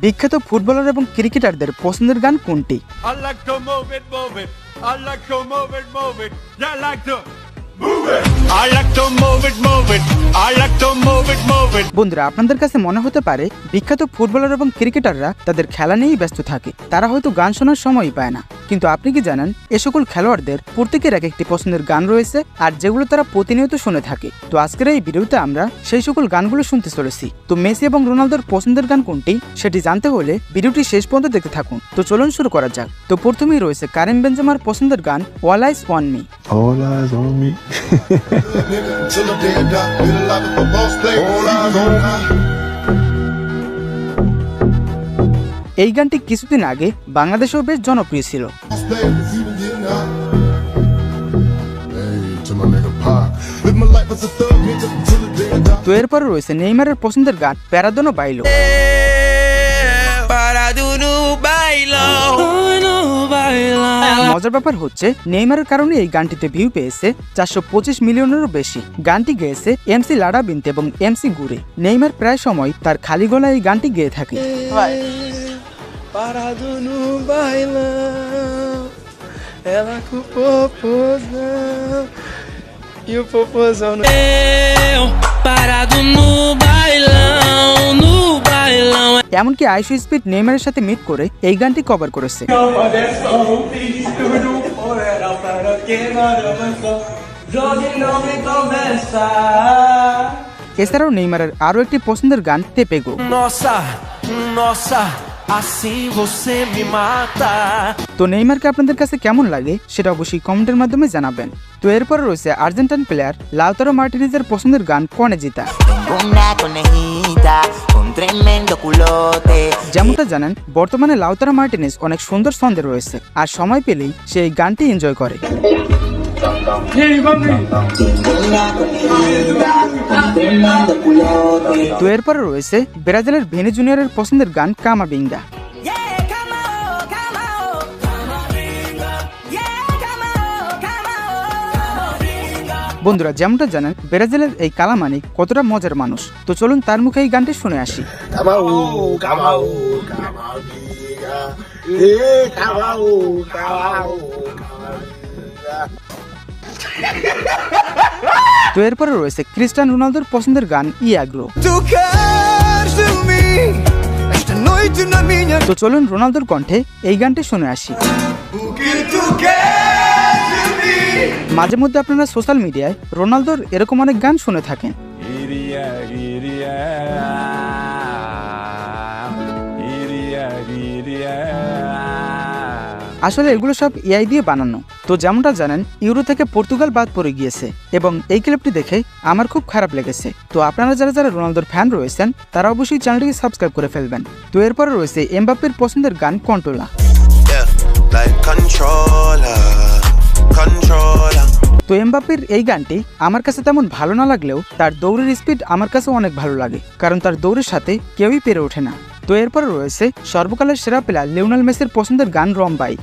বিখ্যাত ফুটবলার এবং ক্রিকেটারদের পছন্দের গান কোনটি? বন্ধুরা, আপনাদের কাছে মনে হতে পারে বিখ্যাত ফুটবলার এবং ক্রিকেটাররা তাদের খেলা নিয়েই ব্যস্ত থাকে, তারা হয়তো গান শোনার সময়ই পায় না। কিন্তু আপনি কি জানেন এ সকল খেলোয়াড়দের প্রত্যেকের এক একটি পছন্দের গান রয়েছে, আর যেগুলো তারা প্রতিনিয়ত শুনে থাকে। তো আজকের এই ভিডিওতে আমরা সেই সকল গানগুলো শুনতে চলেছি। তো মেসি এবং রোনালদোর পছন্দের গান কোনটি সেটি জানতে হলে ভিডিওটি শেষ পর্যন্ত দেখতে থাকুন। তো চলুন শুরু করা যাক। তো প্রথমেই রয়েছে কারিম বেনজেমার পছন্দের গান all eyes on me. All eyes on me. এই গানটি কিছুদিন আগে বাংলাদেশেও বেশ জনপ্রিয় ছিল। তো এরপরে রয়েছে নেইমারের পছন্দের গান প্যারাদোনো বাইলো। মজার ব্যাপার হচ্ছে নেইমারের কারণে এই গানটিতে ভিউ পেয়েছে 425 মিলিয়নেরও বেশি। গানটি গেয়েছে এমসি লাডা বিনতে এবং এমসি গুরে। নেইমার প্রায় সময় তার খালি গলায় এই গানটি গেয়ে থাকে। এমনকি আইশু স্পিড নেইমারের সাথে মিট করে এই গানটি কভার করেছে। এছাড়াও নেইমারের আরো একটি পছন্দের গান তেপেগো। তো নেইমারকে আপনাদের কাছে কেমন লাগে সেটা অবশ্যই কমেন্টের মাধ্যমে জানাবেন। তো এরপরে রয়েছে আর্জেন্টাইন প্লেয়ার লাউতারো মার্টিনেজের পছন্দের গান কনেজিতা। যেমনটা জানেন বর্তমানে লাউতারো মার্টিনেজ অনেক সুন্দর ছন্দে রয়েছে, আর সময় পেলেই সে এই গানটি এনজয় করে। তো এরপরে রয়েছে ব্রাজিলের ভিনি জুনিয়রের পছন্দের গান কামাবিঙ্গা। বন্ধুরা, যেমনটা জানেন ব্রাজিলের এই কালামানি কতটা মজার মানুষ। তো চলুন তার মুখে এই গানটি শুনে আসি। তো এরপরে রয়েছে ক্রিস্টিয়ানো রোনালদোর পছন্দের গান ইয়াগ্রো। তো চলুন রোনালদোর কণ্ঠে এই গানটি শুনে আসি। মাঝে মধ্যে আপনারা সোশ্যাল মিডিয়ায় রোনালদোর এরকম অনেক গান শুনে থাকেন। আসলে এগুলো সব এআই দিয়ে বানানো। তো যেমনটা জানেন ইউরো থেকে পর্তুগাল বাদ পড়ে গিয়েছে এবং এই ক্লিপটি দেখে আমার খুব খারাপ লেগেছে। তো আপনারা যারা যারা রোনালদোর ফ্যান রয়েছেন তারা অবশ্যই চ্যানেলটিকে সাবস্ক্রাইব করে ফেলবেন। তো এরপরে রয়েছে এমবাপ্পের পছন্দের গান কন্ট্রোলা। তো এমবাপ্পের এই গানটি আমার কাছে তেমন ভালো না লাগলেও তার দৌড়ের স্পিড আমার কাছে অনেক ভালো লাগে, কারণ তার দৌড়ের সাথে কেউই পেরে ওঠে না। তো এরপরে রয়েছে সর্বকালের সেরা প্লেয়ার লিওনেল মেসির পছন্দের গান রম্বাই।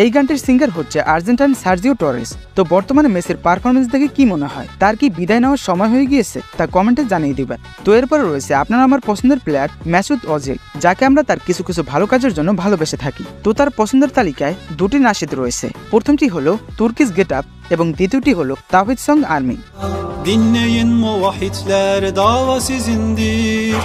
এই গানটির সিঙ্গার হচ্ছে আর্জেন্টাইন সার্জিও টোরেস। তো বর্তমানে মেসির পারফরমেন্স দেখে কি মনে হয়, তার কি বিদায় নেওয়ার সময় হয়ে গিয়েছে তা কমেন্টে জানিয়ে দিবেন। তো এরপরে রয়েছে আপনার আমার পছন্দের প্লেয়ার মেসুত ওজিল, যাকে আমরা তার কিছু কিছু ভালো কাজের জন্য ভালোবেসে থাকি। তো তার পছন্দের তালিকায় দুটি নাশিদ রয়েছে। প্রথমটি হলো তুর্কিশ গেট আপ এবং দ্বিতীয়টি হলো তাওহিদ song army. Dinleyin muvahhidler, dava sizindir.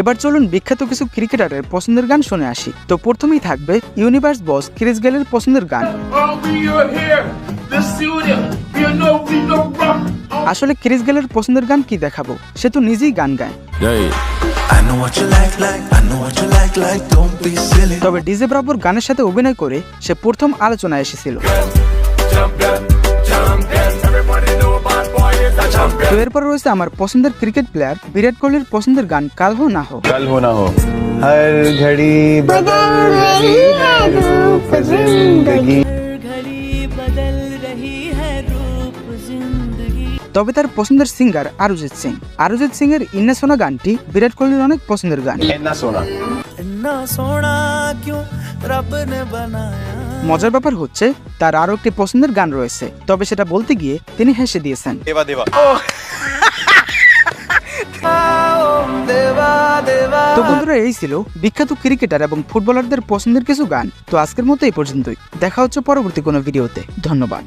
এবার চলুন বিখ্যাত কিছু ক্রিকেটারের পছন্দের গান শুনে আসি। তো প্রথমেই থাকবে ইউনিভার্স বস ক্রিস গেলের পছন্দের গান। আসলে ক্রিস গেলের পছন্দের গান কি দেখাবো, সে তো নিজেই গান গায়। তবে ডিজে ব্রাভোর গানের সাথে অভিনয় করে সে প্রথম আলোচনায় এসেছিল। তো এরপর রয়েছে আমার পছন্দের ক্রিকেট প্লেয়ার বিরাট কোহলির পছন্দের গান কাল হো না হো। हर घड़ी बदल रही है रूप जिंदगी। তবে তার পছন্দের সিঙ্গার অরিজিৎ সিং। অরিজিৎ সিং এর ইন্না সোনা গানটি বিরাট কোহলির অনেক পছন্দের গান। মজার ব্যাপার হচ্ছে তার আরো একটি পছন্দের গান রয়েছে, তবে সেটা বলতে গিয়ে তিনি হেসে দিয়েছেন। তো বন্ধুরা, এই ছিল বিখ্যাত ক্রিকেটার এবং ফুটবলারদের পছন্দের কিছু গান। তো আজকের মতো এই পর্যন্তই, দেখা হচ্ছে পরবর্তী কোনো ভিডিওতে। ধন্যবাদ।